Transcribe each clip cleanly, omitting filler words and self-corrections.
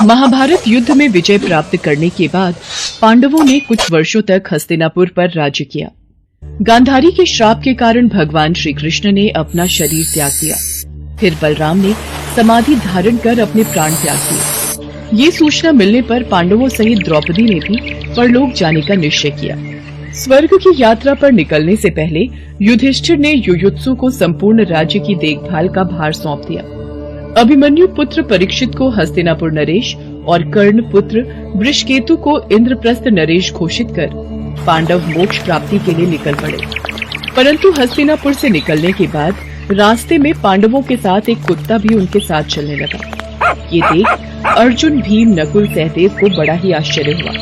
महाभारत युद्ध में विजय प्राप्त करने के बाद पांडवों ने कुछ वर्षों तक हस्तिनापुर पर राज्य किया। गांधारी के श्राप के कारण भगवान श्री कृष्ण ने अपना शरीर त्याग दिया। फिर बलराम ने समाधि धारण कर अपने प्राण त्याग दिए। ये सूचना मिलने पर पांडवों सहित द्रौपदी ने भी परलोक जाने का निश्चय किया। स्वर्ग की यात्रा पर निकलने से पहले युधिष्ठिर ने युयुत्सु को संपूर्ण राज्य की देखभाल का भार सौंप दिया। अभिमन्यु पुत्र परीक्षित को हस्तिनापुर नरेश और कर्ण पुत्र वृषकेतु को इंद्रप्रस्थ नरेश घोषित कर पांडव मोक्ष प्राप्ति के लिए निकल पड़े। परंतु हस्तिनापुर से निकलने के बाद रास्ते में पांडवों के साथ एक कुत्ता भी उनके साथ चलने लगा। ये देख अर्जुन, भीम, नकुल, सहदेव को बड़ा ही आश्चर्य हुआ।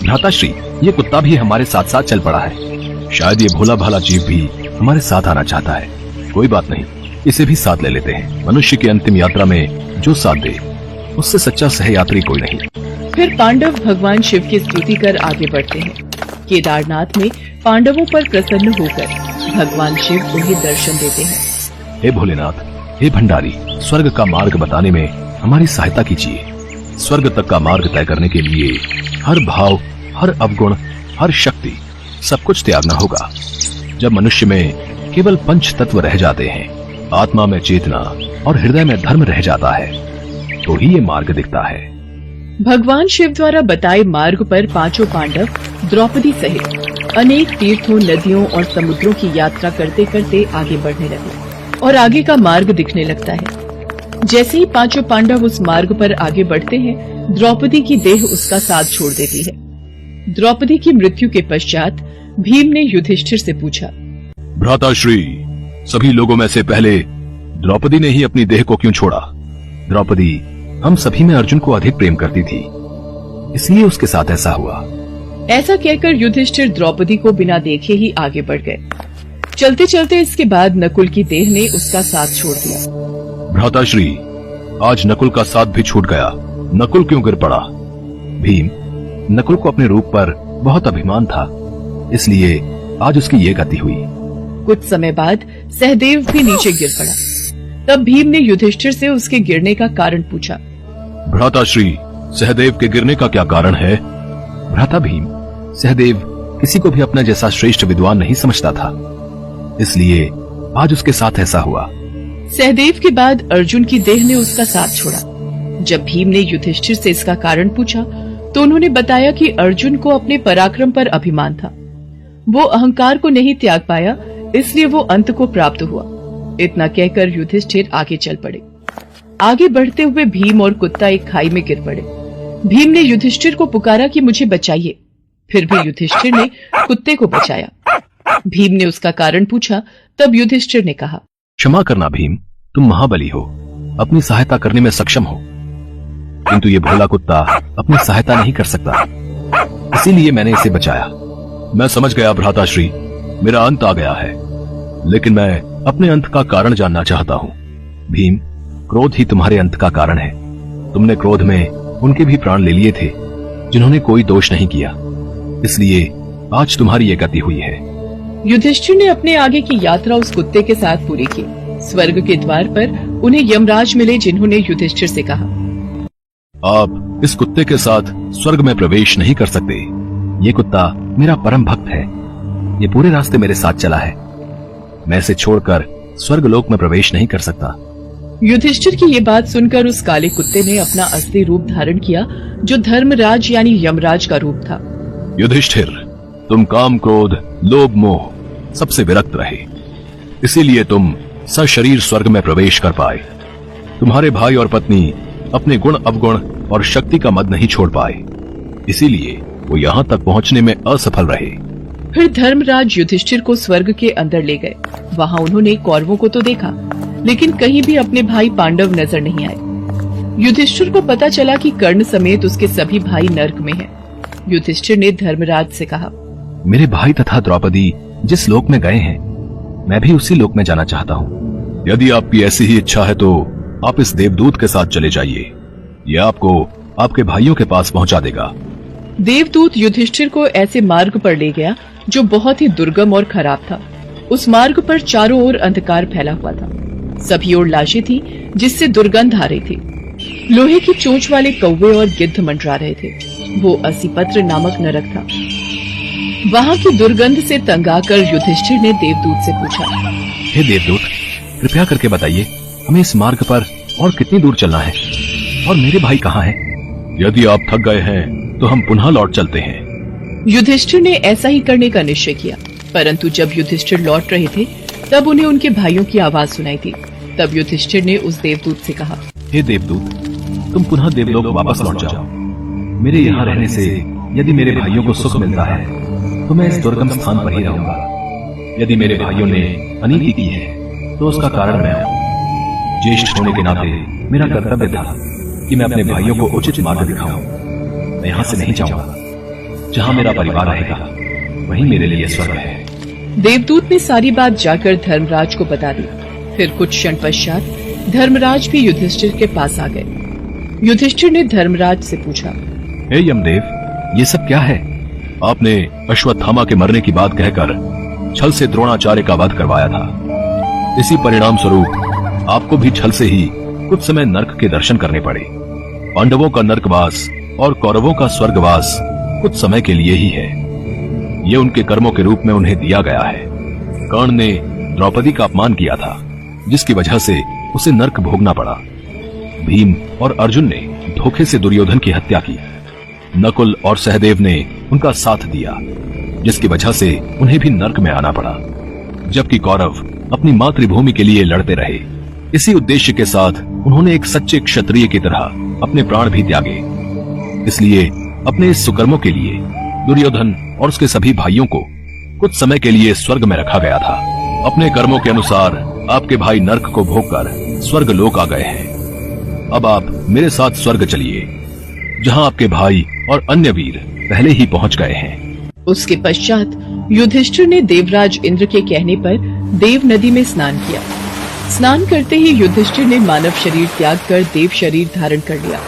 भ्राताश्री, ये कुत्ता भी हमारे साथ साथ चल पड़ा है। शायद ये भोला भाला जीव भी हमारे साथ आना चाहता है। कोई बात नहीं, इसे भी साथ ले लेते हैं। मनुष्य की अंतिम यात्रा में जो साथ दे, उससे सच्चा सहयात्री कोई नहीं। फिर पांडव भगवान शिव की स्तुति कर आगे बढ़ते हैं। केदारनाथ में पांडवों पर प्रसन्न होकर भगवान शिव उन्हें दर्शन देते हैं। हे भोलेनाथ, हे भंडारी, स्वर्ग का मार्ग बताने में हमारी सहायता कीजिए। स्वर्ग तक का मार्ग तय करने के लिए हर भाव, हर अवगुण, हर शक्ति, सब कुछ त्यागना होगा। जब मनुष्य में केवल पंच तत्व रह जाते हैं, आत्मा में चेतना और हृदय में धर्म रह जाता है, तो ही ये मार्ग दिखता है। भगवान शिव द्वारा बताए मार्ग पर पांचों पांडव द्रौपदी सहित अनेक तीर्थों, नदियों और समुद्रों की यात्रा करते करते आगे बढ़ने लगे और आगे का मार्ग दिखने लगता है। जैसे ही पांचों पांडव उस मार्ग पर आगे बढ़ते हैं, द्रौपदी की देह उसका साथ छोड़ देती है। द्रौपदी की मृत्यु के पश्चात भीम ने युधिष्ठिर से पूछा, भ्राताश्री, सभी लोगों में से पहले द्रौपदी ने ही अपनी देह को क्यों छोड़ा? द्रौपदी हम सभी में अर्जुन को अधिक प्रेम करती थी, इसलिए उसके साथ ऐसा हुआ। ऐसा कहकर युधिष्ठिर द्रौपदी को बिना देखे ही आगे बढ़ गए। चलते चलते इसके बाद नकुल की देह ने उसका साथ छोड़ दिया। भ्राताश्री, आज नकुल का साथ भी छूट गया। नकुल क्यों गिर पड़ा? भीम, नकुल को अपने रूप पर बहुत अभिमान था, इसलिए आज उसकी ये गति हुई। कुछ समय बाद सहदेव भी नीचे गिर पड़ा। तब भीम ने युधिष्ठिर से उसके गिरने का कारण पूछा। भ्राताश्री, सहदेव के गिरने का क्या कारण है? भ्राता भीम, सहदेव किसी को भी अपना जैसा श्रेष्ठ विद्वान नहीं समझता था, इसलिए आज उसके साथ ऐसा हुआ। सहदेव के बाद अर्जुन की देह ने उसका साथ छोड़ा। जब भीम ने युधिष्ठिर से इसका कारण पूछा, तो उन्होंने बताया कि अर्जुन को अपने पराक्रम पर अभिमान था। वो अहंकार को नहीं त्याग पाया, इसलिए वो अंत को प्राप्त हुआ। इतना कहकर युधिष्ठिर आगे चल पड़े। आगे बढ़ते हुए भीम और कुत्ता एक खाई में गिर पड़े। भीम ने युधिष्ठिर को पुकारा कि मुझे बचाइए। फिर भी युधिष्ठिर ने कुत्ते को बचाया। भीम ने उसका कारण पूछा, तब युधिष्ठिर ने कहा, क्षमा करना भीम, तुम महाबली हो, अपनी सहायता करने में सक्षम हो, किंतु ये भोला कुत्ता अपनी सहायता नहीं कर सकता, इसीलिए मैंने इसे बचाया। मैं समझ गया भ्राताश्री, मेरा अंत आ गया है, लेकिन मैं अपने अंत का कारण जानना चाहता हूँ। भीम, क्रोध ही तुम्हारे अंत का कारण है। तुमने क्रोध में उनके भी प्राण ले लिए थे जिन्होंने कोई दोष नहीं किया, इसलिए आज तुम्हारी ये गति हुई है। युधिष्ठिर ने अपने आगे की यात्रा उस कुत्ते के साथ पूरी की। स्वर्ग के द्वार पर उन्हें यमराज मिले, जिन्होंने युधिष्ठिर से कहा, आप इस कुत्ते के साथ स्वर्ग में प्रवेश नहीं कर सकते। ये कुत्ता मेरा परम भक्त है, ये पूरे रास्ते मेरे साथ चला है, मैं इसे छोड़कर स्वर्ग लोक में प्रवेश नहीं कर सकता। युधिष्ठिर की ये बात सुनकर उस काले कुत्ते ने अपना असली रूप धारण किया, जो धर्मराज यानी यमराज का रूप था। युधिष्ठिर, तुम काम, क्रोध, लोभ, मोह सबसे विरक्त रहे, इसीलिए तुम सशरीर स्वर्ग में प्रवेश कर पाए। तुम्हारे भाई और पत्नी अपने गुण, अवगुण और शक्ति का मद नहीं छोड़ पाए, इसीलिए वो यहाँ तक पहुँचने में असफल रहे। फिर धर्मराज युधिष्ठिर को स्वर्ग के अंदर ले गए। वहाँ उन्होंने कौरवों को तो देखा, लेकिन कहीं भी अपने भाई पांडव नजर नहीं आए। युधिष्ठिर को पता चला कि कर्ण समेत उसके सभी भाई नर्क में हैं। युधिष्ठिर ने धर्मराज से कहा, मेरे भाई तथा द्रौपदी जिस लोक में गए हैं, मैं भी उसी लोक में जाना चाहता हूँ। यदि आपकी ऐसी ही इच्छा है तो आप इस देवदूत के साथ चले जाइए, यह आपको आपके भाइयों के पास पहुँचा देगा। देवदूत युधिष्ठिर को ऐसे मार्ग पर ले गया जो बहुत ही दुर्गम और खराब था। उस मार्ग पर चारों ओर अंधकार फैला हुआ था। सभी ओर लाशें थी, जिससे दुर्गंध आ रही थी। लोहे की चोंच वाले कौवे और गिद्ध मंडरा रहे थे। वो असीपत्र नामक नरक था। वहां की दुर्गंध से तंग आकर युधिष्ठिर ने देवदूत से पूछा, हे देवदूत, कृपया करके बताइए, हमें इस मार्ग पर और कितनी दूर चलना है और मेरे भाई कहाँ हैं? यदि आप थक गए हैं तो हम पुनः लौट चलते हैं। युधिष्ठिर ने ऐसा ही करने का निश्चय किया, परंतु जब युधिष्ठिर लौट रहे थे तब उन्हें उनके भाइयों की आवाज सुनाई थी। तब युधिष्ठिर ने उस देवदूत से कहा, हे देवदूत, तुम पुनः देवलोक वापस लौट जाओ। मेरे यहाँ रहने से यदि मेरे भाइयों को सुख मिलता है तो मैं इस दुर्गम स्थान पर ही रहूंगा। यदि मेरे भाइयों ने अनीति की है तो उसका कारण मैं हूं। ज्येष्ठ होने के नाते मेरा कर्तव्य था कि मैं अपने भाइयों को उचित मार्ग दिखाऊं। मैं यहाँ से नहीं जाऊंगा। जहाँ मेरा परिवार रहेगा वहीं मेरे लिए स्वर्ग है। देवदूत ने सारी बात जाकर धर्मराज को बता दी। फिर कुछ क्षण पश्चात धर्मराज भी युधिष्ठिर के पास आ गए। युधिष्ठिर ने धर्मराज से पूछा, हे यमदेव, ये सब क्या है? आपने अश्वत्थामा के मरने की बात कहकर छल से द्रोणाचार्य का वध करवाया था। इसी परिणाम स्वरूप आपको भी छल से ही कुछ समय नर्क के दर्शन करने पड़े। पांडवों का नर्कवास और कौरवों का स्वर्गवास कुछ समय के लिए ही है। ये उनके कर्मों के रूप में उन्हें दिया गया है। कर्ण ने द्रौपदी का अपमान किया था, जिसकी वजह से उसे नर्क भोगना पड़ा। भीम और अर्जुन ने धोखे से दुर्योधन की हत्या की। नकुल और सहदेव ने उनका साथ दिया, जिसकी वजह से उन्हें भी नर्क में आना पड़ा। जबकि कौरव अपनी मातृभूमि के लिए लड़ते रहे। इसी उद्देश्य के साथ उन्होंने एक सच्चे क्षत्रिय की तरह अपने प्राण भी त्यागे। इसलिए अपने इस सुकर्मों के लिए दुर्योधन और उसके सभी भाइयों को कुछ समय के लिए स्वर्ग में रखा गया था। अपने कर्मों के अनुसार आपके भाई नर्क को भोगकर स्वर्ग लोक आ गए हैं। अब आप मेरे साथ स्वर्ग चलिए, जहां आपके भाई और अन्य वीर पहले ही पहुंच गए हैं। उसके पश्चात युधिष्ठिर ने देवराज इंद्र के कहने पर देव नदी में स्नान किया। स्नान करते ही युधिष्ठिर ने मानव शरीर त्याग कर देव शरीर धारण कर लिया।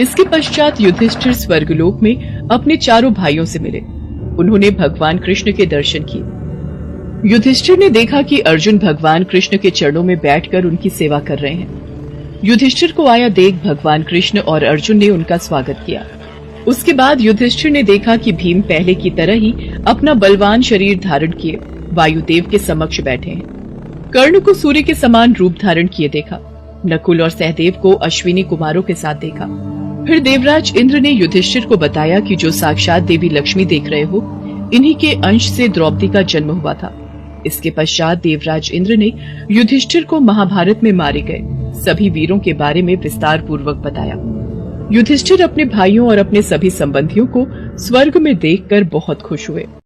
इसके पश्चात युधिष्ठिर स्वर्गलोक में अपने चारों भाइयों से मिले। उन्होंने भगवान कृष्ण के दर्शन किए। युधिष्ठिर ने देखा कि अर्जुन भगवान कृष्ण के चरणों में बैठकर उनकी सेवा कर रहे हैं। युधिष्ठिर को आया देख भगवान कृष्ण और अर्जुन ने उनका स्वागत किया। उसके बाद युधिष्ठिर ने देखा कि भीम पहले की तरह ही अपना बलवान शरीर धारण किए वायुदेव के समक्ष बैठे हैं। कर्ण को सूर्य के समान रूप धारण किए देखा। नकुल और सहदेव को अश्विनी कुमारों के साथ देखा। फिर देवराज इंद्र ने युधिष्ठिर को बताया कि जो साक्षात देवी लक्ष्मी देख रहे हो, इन्हीं के अंश से द्रौपदी का जन्म हुआ था। इसके पश्चात देवराज इंद्र ने युधिष्ठिर को महाभारत में मारे गए सभी वीरों के बारे में विस्तार पूर्वक बताया। युधिष्ठिर अपने भाइयों और अपने सभी संबंधियों को स्वर्ग में देखकर बहुत खुश हुए।